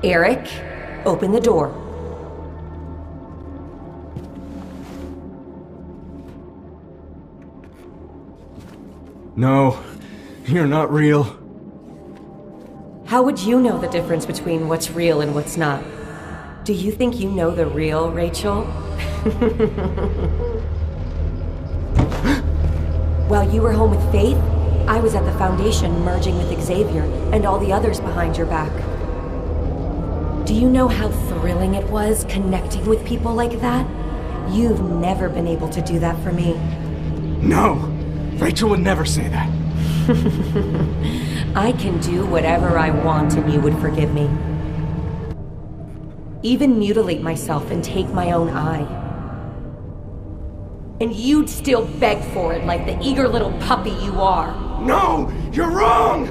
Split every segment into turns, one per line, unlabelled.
Eric, open the door.
No, you're not real.
How would you know the difference between what's real and what's not? Do you think you know the real Rachel? While you were home with Faith, I was at the Foundation merging with Xavier and all the others behind your back. Do you know how thrilling it was connecting with people like that? You've never been able to do that for me.
No! Rachel would never say that.
I can do whatever I want and you would forgive me. Even mutilate myself and take my own eye. And you'd still beg for it like the eager little puppy you are.
No! You're wrong!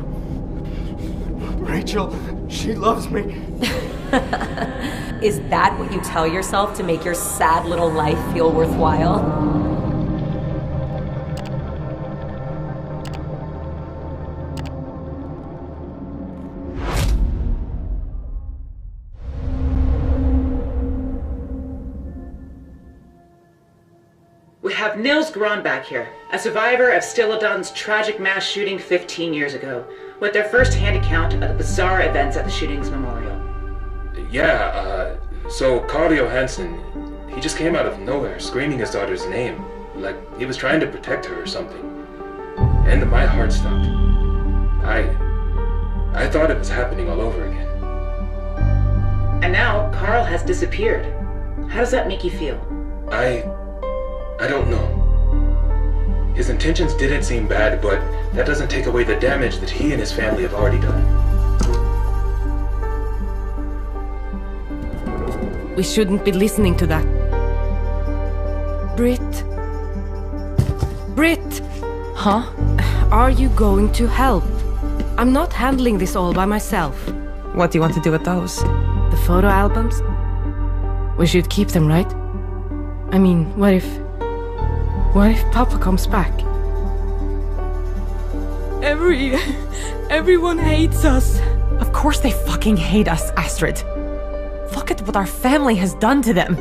Rachel, she loves me.
Is that what you tell yourself to make your sad little life feel worthwhile?
We have Nils Gron back here, a survivor of Stilladon's tragic mass shooting 15 years ago, with their first-hand account of the bizarre events at the shooting's memorial.
Yeah, so Carl Johansson, he just came out of nowhere screaming his daughter's name, like he was trying to protect her or something. And my heart stopped. I thought it was happening all over again.
And now, Carl has disappeared. How does that make you feel?
I don't know. His intentions didn't seem bad, but that doesn't take away the damage that he and his family have already done.
We shouldn't be listening to that. Britt? Britt!
Huh?
Are you going to help? I'm not handling this all by myself.
What do you want to do with those?
The photo albums? We should keep them, right? I mean, what if Papa comes back?
Everyone hates us. Of course they fucking hate us, Astrid. Look at what our family has done to them.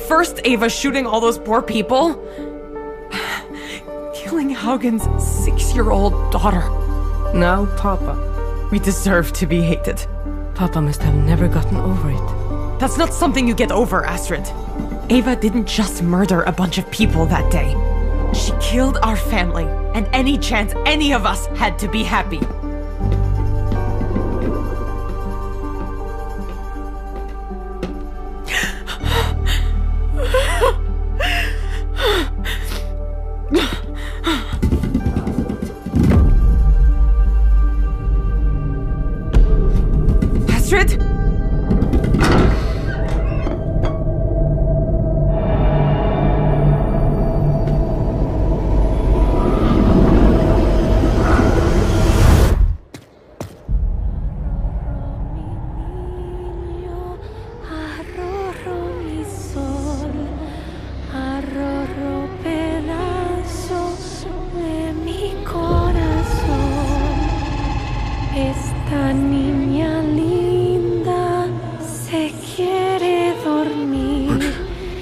First Ava shooting all those poor people. Killing Haugen's 6-year-old daughter.
Now Papa.
We deserve to be hated.
Papa must have never gotten over it.
That's not something you get over, Astrid. Ava didn't just murder a bunch of people that day. She killed our family, and any chance any of us had to be happy. Astrid?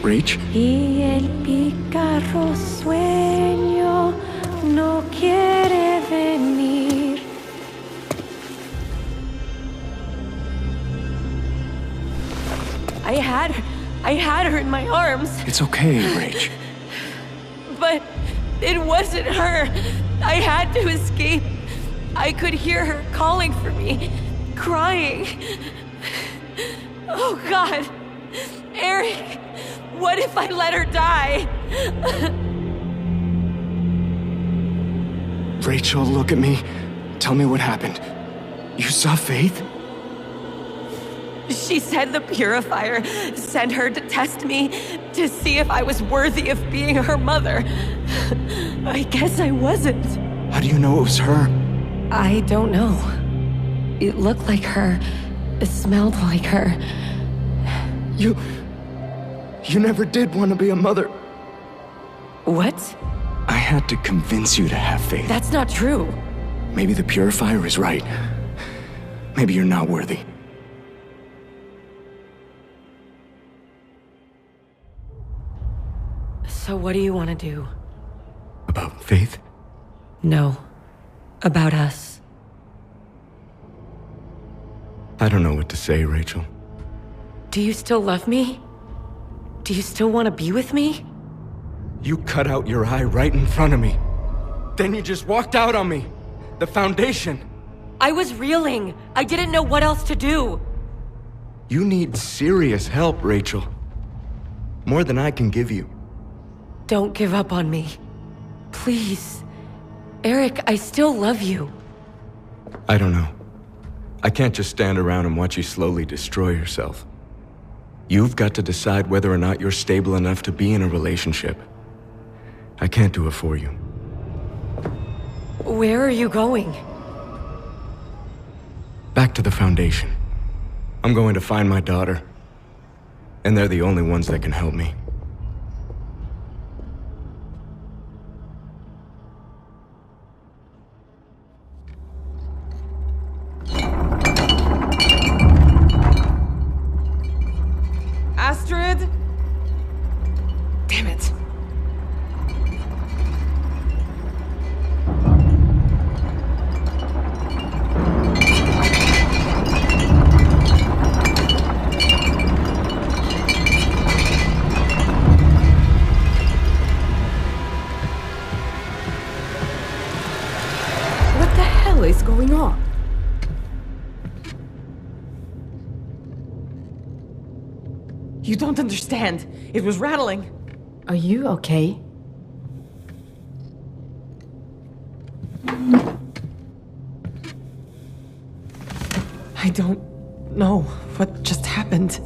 Rach?
Y el pícaro sueño no quiere venir.
I had her in my arms.
It's okay, Rach.
But it wasn't her. I had to escape. I could hear her calling for me, crying. Oh God, Eric, what if I let her die?
Rachel, look at me. Tell me what happened. You saw Faith?
She said the purifier sent her to test me, to see if I was worthy of being her mother. I guess I wasn't.
How do you know it was her?
I don't know. It looked like her. It smelled like her.
You never did want to be a mother.
What?
I had to convince you to have faith.
That's not true.
Maybe the purifier is right. Maybe you're not worthy.
So what do you want to do?
About Faith?
No. About us.
I don't know what to say, Rachel.
Do you still love me? Do you still want to be with me?
You cut out your eye right in front of me. Then you just walked out on me. The foundation.
I was reeling. I didn't know what else to do.
You need serious help, Rachel. More than I can give you.
Don't give up on me. Please. Eric, I still love you.
I don't know. I can't just stand around and watch you slowly destroy yourself. You've got to decide whether or not you're stable enough to be in a relationship. I can't do it for you.
Where are you going?
Back to the foundation. I'm going to find my daughter. And they're the only ones that can help me.
Astrid? Damn it. What the hell is going on? You don't understand. It was rattling.
Are you okay?
I don't know what just happened.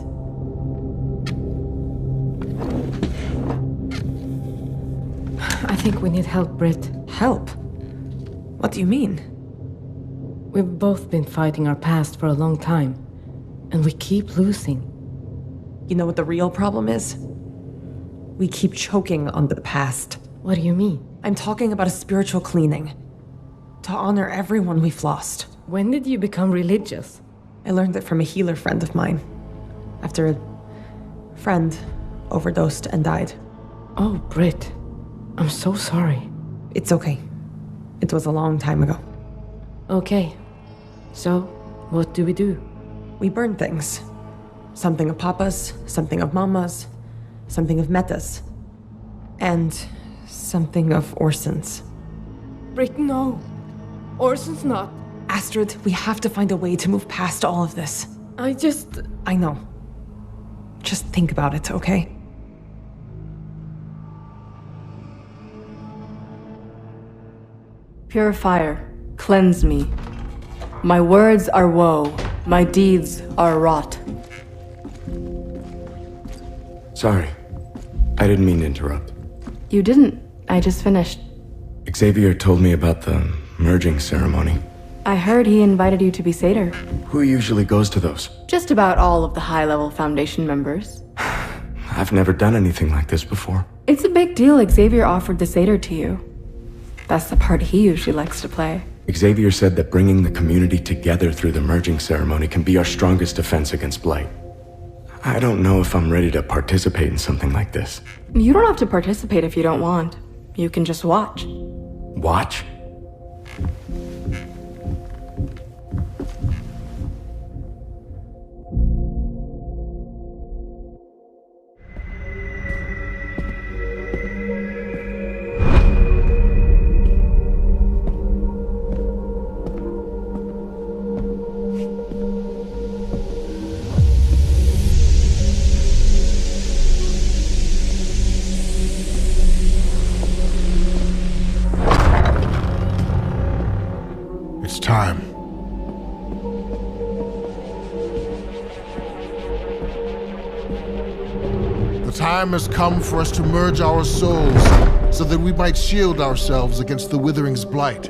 I think we need help, Britt.
Help? What do you mean?
We've both been fighting our past for a long time, and we keep losing.
You know what the real problem is? We keep choking on the past.
What do you mean?
I'm talking about a spiritual cleaning. To honor everyone we've lost.
When did you become religious?
I learned it from a healer friend of mine. After a friend overdosed and died.
Oh, Britt. I'm so sorry.
It's okay. It was a long time ago.
Okay. So, what do we do?
We burn things. Something of Papa's, something of Mama's, something of Meta's, and something of Orson's.
Britt, no. Orson's not.
Astrid, we have to find a way to move past all of this.
I
know. Just think about it, okay?
Purifier, cleanse me. My words are woe, my deeds are rot.
Sorry. I didn't mean to interrupt.
You didn't. I just finished.
Xavier told me about the merging ceremony.
I heard he invited you to be satyr.
Who usually goes to those?
Just about all of the high-level Foundation members.
I've never done anything like this before.
It's a big deal Xavier offered the satyr to you. That's the part he usually likes to play.
Xavier said that bringing the community together through the merging ceremony can be our strongest defense against blight. I don't know if I'm ready to participate in something like this.
You don't have to participate if you don't want. You can just watch.
Watch?
Time. The time has come for us to merge our souls so that we might shield ourselves against the withering's blight.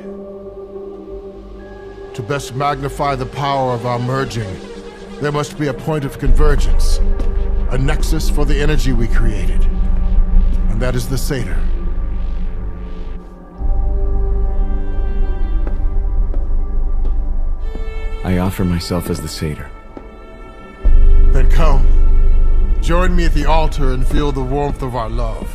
To best magnify the power of our merging, there must be a point of convergence, a nexus for the energy we created, and that is the satyr.
I offer myself as the satyr.
Then come, join me at the altar and feel the warmth of our love.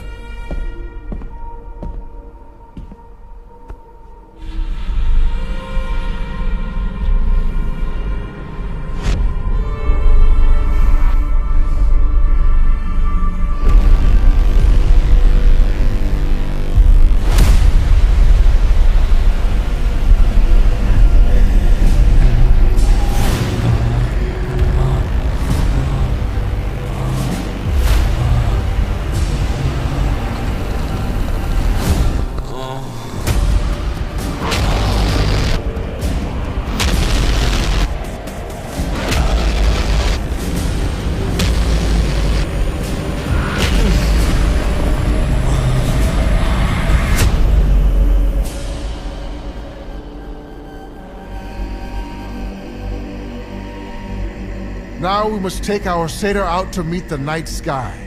Now we must take our satyr out to meet the night sky.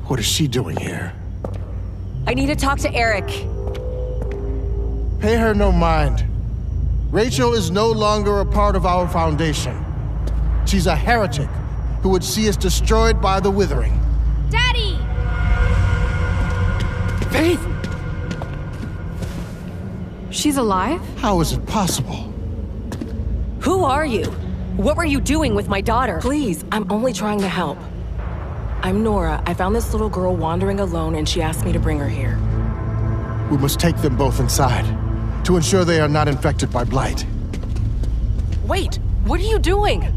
What is she doing here?
I need to talk to Eric.
Pay her no mind. Rachel is no longer a part of our foundation. She's a heretic who would see us destroyed by the withering.
Daddy!
Faith!
She's alive?
How is it possible?
Who are you? What were you doing with my daughter?
Please, I'm only trying to help. I'm Nora. I found this little girl wandering alone and she asked me to bring her here.
We must take them both inside to ensure they are not infected by blight.
Wait, what are you doing?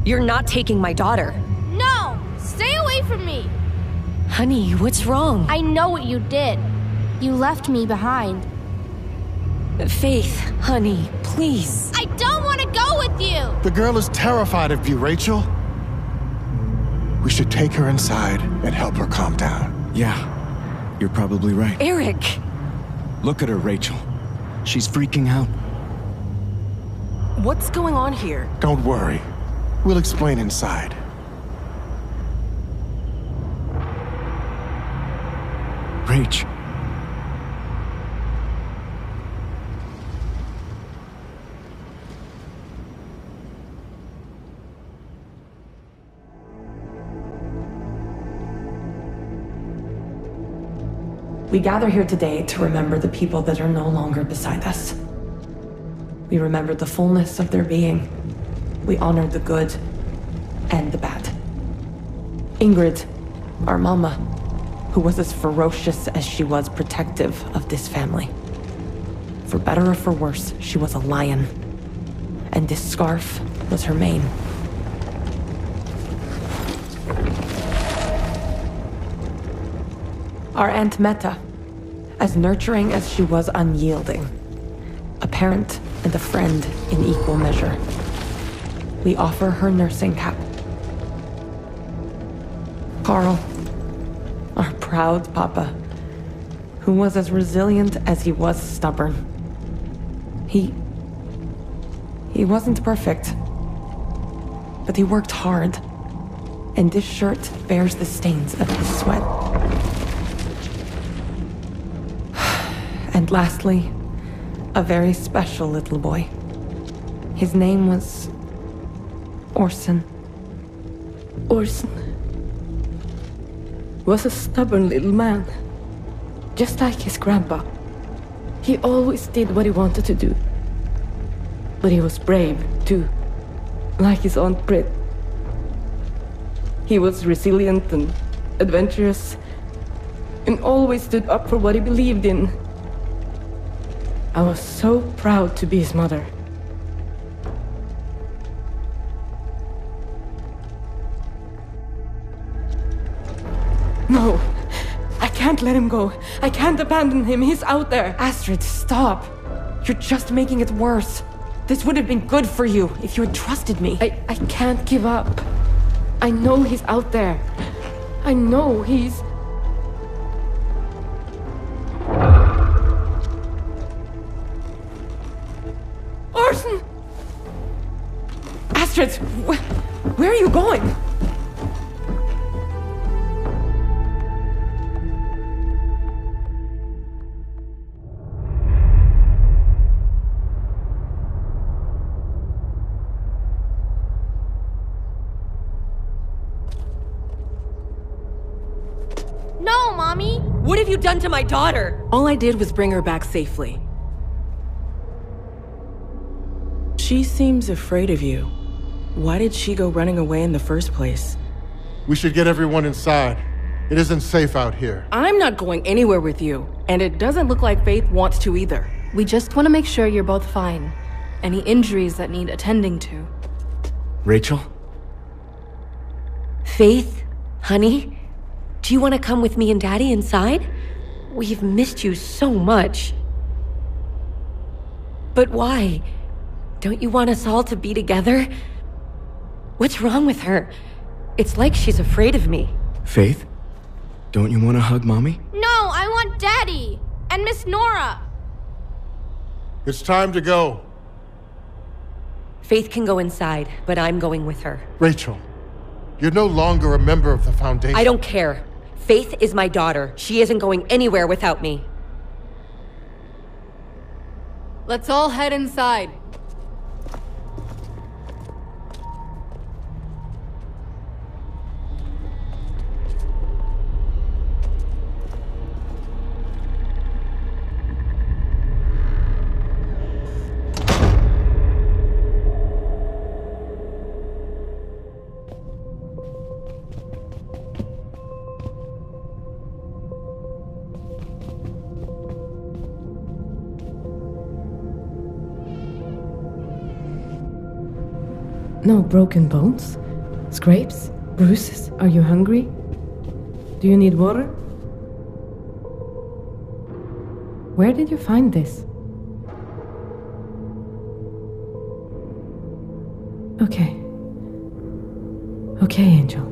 You're not taking my daughter.
No! Stay away from me!
Honey, what's wrong?
I know what you did. You left me behind.
Faith, honey, please.
I don't want to go with you!
The girl is terrified of you, Rachel. We should take her inside and help her calm down.
Yeah, you're probably right.
Eric!
Look at her, Rachel. She's freaking out.
What's going on here?
Don't worry. We'll explain inside.
Rach.
We gather here today to remember the people that are no longer beside us. We remember the fullness of their being. We honor the good and the bad. Ingrid, our mama, who was as ferocious as she was protective of this family. For better or for worse, she was a lion. And this scarf was her mane. Our Aunt Meta, as nurturing as she was unyielding, a parent and a friend in equal measure. We offer her nursing cap. Carl, our proud papa, who was as resilient as he was stubborn. He wasn't perfect, but he worked hard, and this shirt bears the stains of his sweat. And lastly, a very special little boy. His name was Orson.
Orson was a stubborn little man, just like his grandpa. He always did what he wanted to do. But he was brave, too, like his Aunt Britt. He was resilient and adventurous, and always stood up for what he believed in. I was so proud to be his mother. No, I can't let him go. I can't abandon him. He's out there.
Astrid, stop. You're just making it worse. This would have been good for you if you had trusted me.
I can't give up. I know he's out there. I know he's... Orson!
Astrid, where are you going?
No, Mommy!
What have you done to my daughter?
All I did was bring her back safely. She seems afraid of you. Why did she go running away in the first place?
We should get everyone inside. It isn't safe out here.
I'm not going anywhere with you. And it doesn't look like Faith wants to either.
We just want to make sure you're both fine. Any injuries that need attending to.
Rachel?
Faith? Honey? Do you want to come with me and Daddy inside? We've missed you so much. But why? Don't you want us all to be together? What's wrong with her? It's like she's afraid of me.
Faith? Don't you want to hug Mommy?
No, I want Daddy! And Miss Nora!
It's time to go.
Faith can go inside, but I'm going with her.
Rachel, you're no longer a member of the Foundation.
I don't care. Faith is my daughter. She isn't going anywhere without me.
Let's all head inside.
No broken bones? Scrapes? Bruises? Are you hungry? Do you need water? Where did you find this? Okay. Okay, Angel.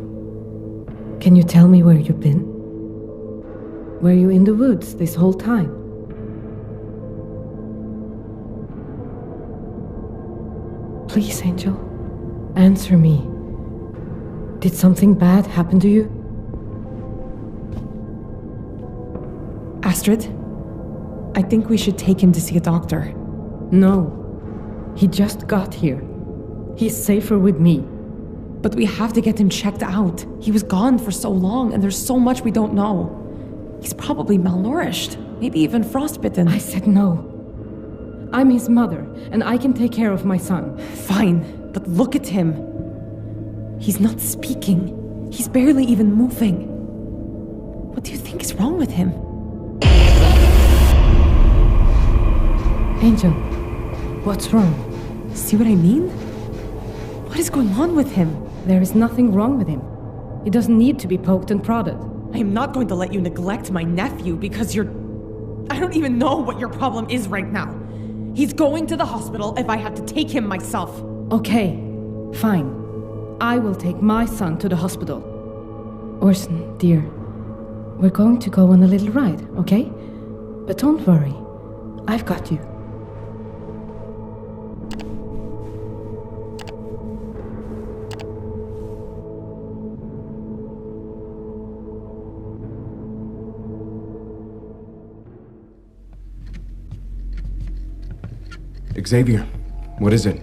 Can you tell me where you've been? Were you in the woods this whole time? Please, Angel. Answer me. Did something bad happen to you?
Astrid, I think we should take him to see a doctor.
No. He just got here. He's safer with me.
But we have to get him checked out. He was gone for so long, and there's so much we don't know. He's probably malnourished, maybe even frostbitten.
I said no. I'm his mother, and I can take care of my son.
Fine. But look at him. He's not speaking. He's barely even moving. What do you think is wrong with him?
Angel, what's wrong?
See what I mean? What is going on with him?
There is nothing wrong with him. He doesn't need to be poked and prodded.
I am not going to let you neglect my nephew because you're... I don't even know what your problem is right now. He's going to the hospital if I have to take him myself.
Okay, fine. I will take my son to the hospital. Orson, dear, we're going to go on a little ride, okay? But don't worry, I've got you.
Xavier, what is it?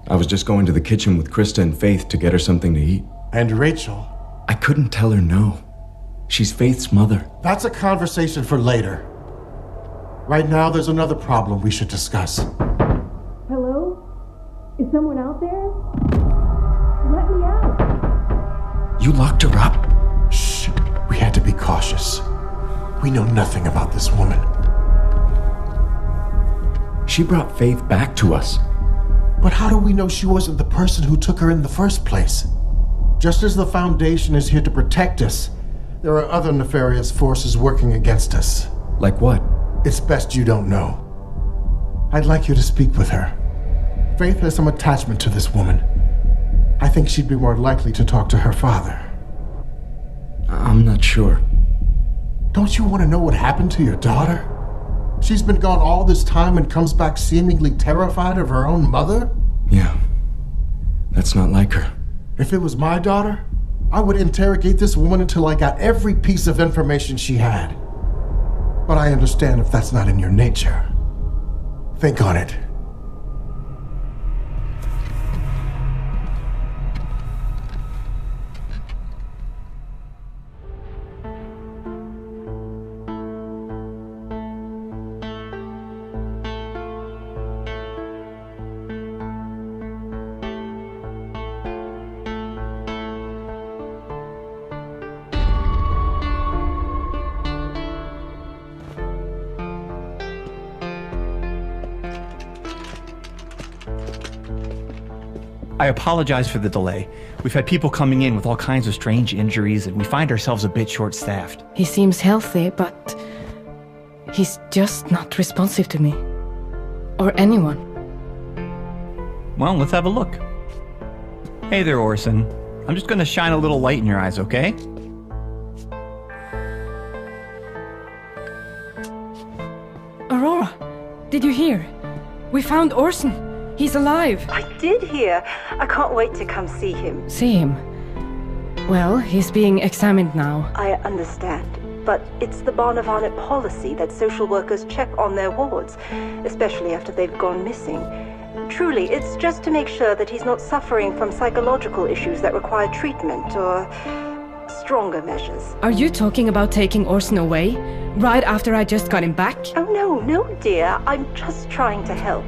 I was just going to the kitchen with Krista and Faith to get her something to eat.
And Rachel?
I couldn't tell her no. She's Faith's mother.
That's a conversation for later. Right now, there's another problem we should discuss.
Hello? Is someone out there? Let me out!
You locked her up?
Shh. We had to be cautious. We know nothing about this woman.
She brought Faith back to us.
But how do we know she wasn't the person who took her in the first place? Just as the Foundation is here to protect us, there are other nefarious forces working against us.
Like what?
It's best you don't know. I'd like you to speak with her. Faith has some attachment to this woman. I think she'd be more likely to talk to her father.
I'm not sure.
Don't you want to know what happened to your daughter? She's been gone all this time and comes back seemingly terrified of her own mother?
Yeah. That's not like her.
If it was my daughter, I would interrogate this woman until I got every piece of information she had. But I understand if that's not in your nature. Think on it.
I apologize for the delay. We've had people coming in with all kinds of strange injuries, and we find ourselves a bit short-staffed.
He seems healthy, but he's just not responsive to me. Or anyone.
Well, let's have a look. Hey there, Orson. I'm just gonna shine a little light in your eyes, okay?
Aurora, did you hear? We found Orson. He's alive.
I did hear. I can't wait to come see him.
See him? Well, he's being examined now.
I understand. But it's the Barnavana policy that social workers check on their wards, especially after they've gone missing. Truly, it's just to make sure that he's not suffering from psychological issues that require treatment or stronger measures.
Are you talking about taking Orson away? Right after I just got him back?
Oh, no, dear. I'm just trying to help.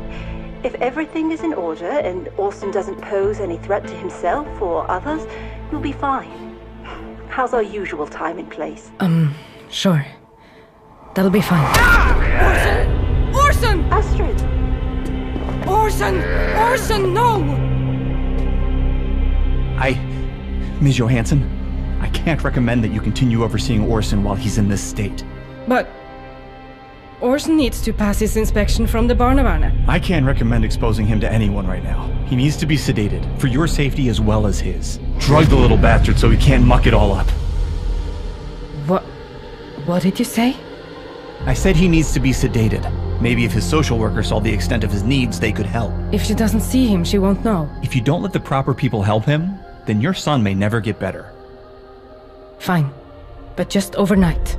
If everything is in order and Orson doesn't pose any threat to himself or others, you'll be fine. How's our usual time and place?
Sure. That'll be fine.
Ah! Orson!
Astrid!
Orson! Orson, no!
Ms. Johansson, I can't recommend that you continue overseeing Orson while he's in this state.
But Orson needs to pass his inspection from the Barnavana.
I can't recommend exposing him to anyone right now. He needs to be sedated, for your safety as well as his. Drug the little bastard so he can't muck it all up.
What did you say?
I said he needs to be sedated. Maybe if his social worker saw the extent of his needs, they could help.
If she doesn't see him, she won't know.
If you don't let the proper people help him, then your son may never get better.
Fine. But just overnight.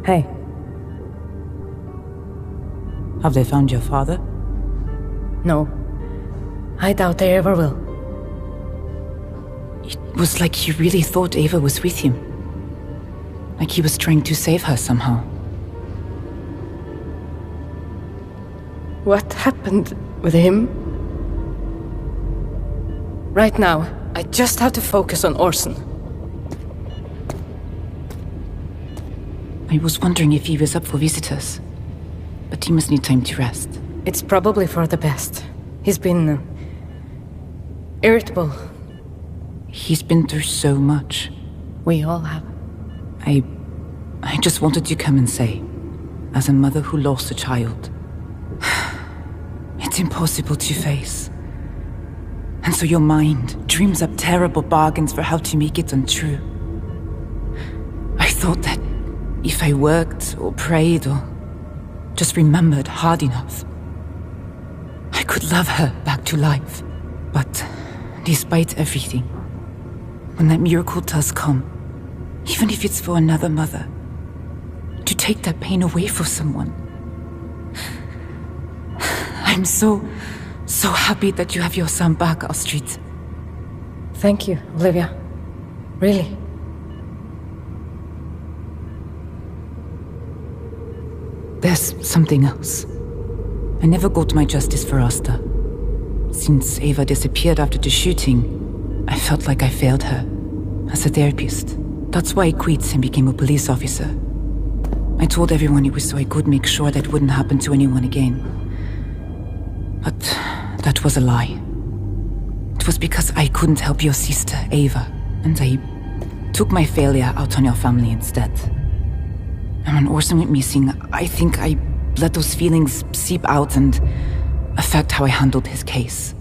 Hey. Have they found your father?
No. I doubt they ever will.
It was like he really thought Ava was with him. Like he was trying to save her somehow.
What happened with him? Right now, I just have to focus on Orson.
I was wondering if he was up for visitors. But he must need time to rest.
It's probably for the best. He's been irritable.
He's been through so much.
We all have.
I just wanted to come and say, as a mother who lost a child, it's impossible to face. And so your mind dreams up terrible bargains for how to make it untrue. I thought that if I worked or prayed or just remembered hard enough, I could love her back to life. But despite everything, when that miracle does come, even if it's for another mother, to take that pain away for someone, I'm so happy that you have your son back, Astrid.
Thank you, Olivia. Really.
There's something else. I never got my justice for Asta. Since Ava disappeared after the shooting, I felt like I failed her as a therapist. That's why I quit and became a police officer. I told everyone it was so I could make sure that wouldn't happen to anyone again. But that was a lie. It was because I couldn't help your sister, Ava, and I took my failure out on your family instead. And when Orson went missing, I think I let those feelings seep out and affect how I handled his case.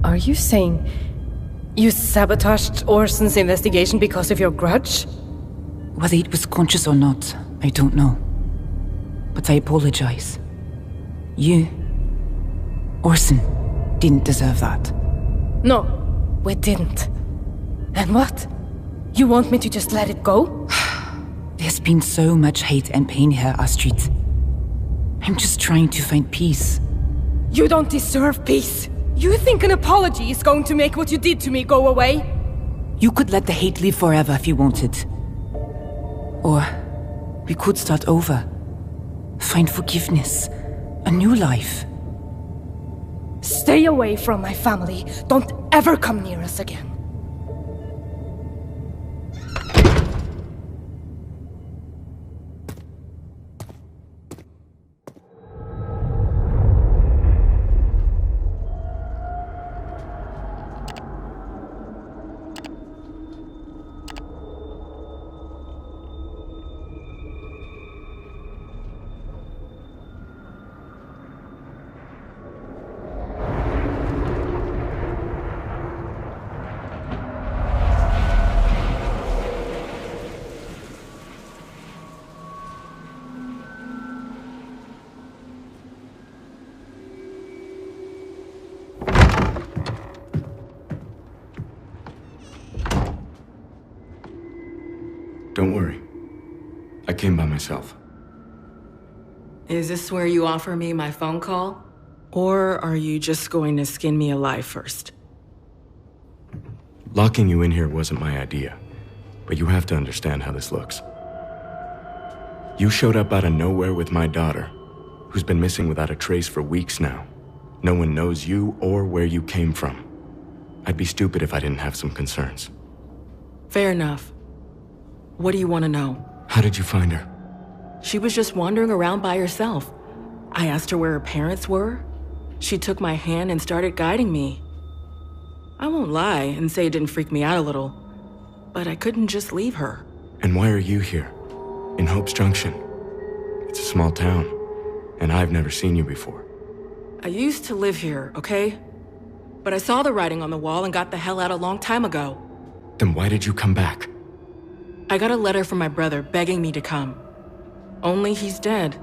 Are you saying you sabotaged Orson's investigation because of your grudge?
Whether it was conscious or not, I don't know. But I apologize. You, Orson, didn't deserve that.
No, we didn't. And what? You want me to just let it go?
There's been so much hate and pain here, Astrid. I'm just trying to find peace.
You don't deserve peace. You think an apology is going to make what you did to me go away?
You could let the hate live forever if you wanted. Or We could start over. Find forgiveness. A new life.
Stay away from my family. Don't ever come near us again.
Don't worry. I came by myself.
Is this where you offer me my phone call? Or are you just going to skin me alive first?
Locking you in here wasn't my idea, but you have to understand how this looks. You showed up out of nowhere with my daughter, who's been missing without a trace for weeks now. No one knows you or where you came from. I'd be stupid if I didn't have some concerns.
Fair enough. What do you want to know?
How did you find her?
She was just wandering around by herself. I asked her where her parents were. She took my hand and started guiding me. I won't lie and say it didn't freak me out a little, but I couldn't just leave her.
And why are you here? In Hope's Junction? It's a small town, and I've never seen you before.
I used to live here, okay? But I saw the writing on the wall and got the hell out a long time ago.
Then why did you come back?
I got a letter from my brother begging me to come. Only he's dead.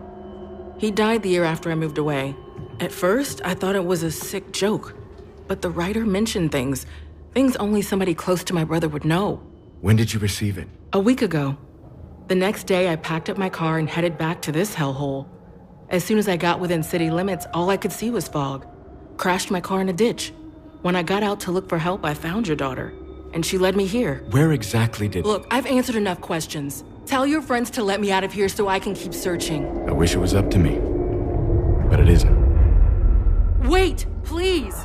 He died the year after I moved away. At first, I thought it was a sick joke. But the writer mentioned things only somebody close to my brother would know.
When did you receive it?
A week ago. The next day, I packed up my car and headed back to this hellhole. As soon as I got within city limits, all I could see was fog. Crashed my car in a ditch. When I got out to look for help, I found your daughter. And she led me here.
Where exactly did...
Look, I've answered enough questions. Tell your friends to let me out of here so I can keep searching.
I wish it was up to me, but it isn't.
Wait, please!